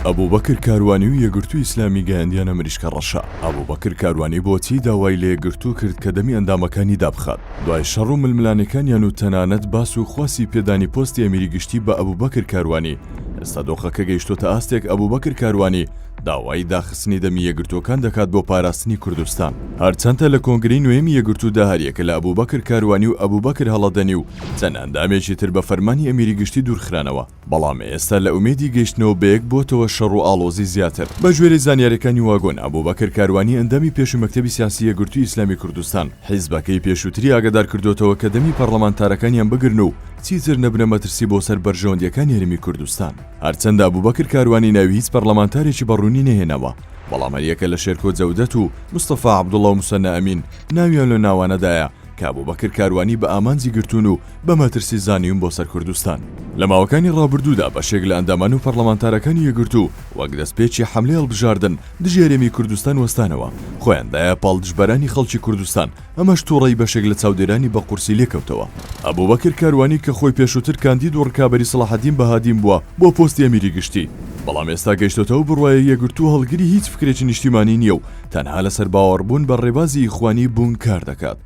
ئەبوبەکر کاروانی و یەکگرتووی ئیسلامی گەیاندیانە مریشکە ڕەشە. ئەبوبەکر کاروانی بۆچی داوای لە یەکگرتوو کرد کە دەمی ئەندامەکانی دابخات. دوای شەڕ و ململانەکانیان و تەنانەت باس و خواسی پێدانی پۆستی ئەمیری گشتی بە ئەبوبەکر کاروانی، ئێستا دۆخەکە گەیشتۆتە ئاستێک ئەبوبەکر کاروانی داوای داخستنی دەمی یەکگرتوەکان دەکات بۆ پاراستنی کوردستان. هەرچەندە لە کۆنگرەی نوێمی یەکگرتوودا هەریەکە لە ئەبوبەکر کاروانی و ئەبوبەکر هەڵەدەنی و چەند ئەندامێکی تر بە فەرمانی ئەمیری گشتی دوورخرانەوە، بەڵام ئێستا لە ئومێدی گەیشتنەوە بەیەک بۆتەوە شەڕ و ئاڵۆزی زیاتر. بە ژێری زانیاریەکانی واگۆن، ئەبوبەکر کاروانی ئەندامی پێشوو مەکتەبی سیاسی یەکگرتووی ئیسلامی کوردستان حیزبەکەی پێشووتری ئاگادار کردوتەوە کە دەمی پەرلەمانتارەکانیان بگرن و چیتر نەبنە مەترسی بۆ سەر بەرژەوەندیەکان هێرمی کوردستان. هەرچەندە ئەبوبەکر کاروانی ناوی هیچ پەرلەمانتارێکی بەڕوونی نەهێنەوە، بەڵام هەریەکە لە شێرکۆ جەودەت و مستەفا عەبدوڵڵا و موسەنە ئەمین ناویان لە ناوانەدایە کە ئەبوبەکر کاروانی بە ئامانجی گرتوون و بە مەترسی زانیون بۆ سەر کوردستان. لە ماوەکانی ڕابردوودا بەشێک لە ئەندامان و پەرلەمانتارەکانی یەکگرتوو وەک دەستپێکی حەملەی هەڵبژاردن دژی هەرێمی کوردستان وەستانەوە، خۆیاندایە پاڵدژبەرانی خەڵکی کوردستان، ئەمەش تووڕەی بەشێک لە چاودێرانی بە قورسی لێکەوتەوە. ئەبوبەکر کاروانی کە خۆی پێشووتر کاندید و ڕکابەری سەلاحەدین بەهادیم بووە بۆ پۆستی ئەمیری گشتی، بەڵام ئێستا گەیشتۆتەوە بڕوایە یەکگرتوو هەڵگری هیچ فکرێکی نیشتیمانی نییە و تەنها لەسەر باوەڕبوون بە ڕێبازی ئیخوانی بوون کار دەکات.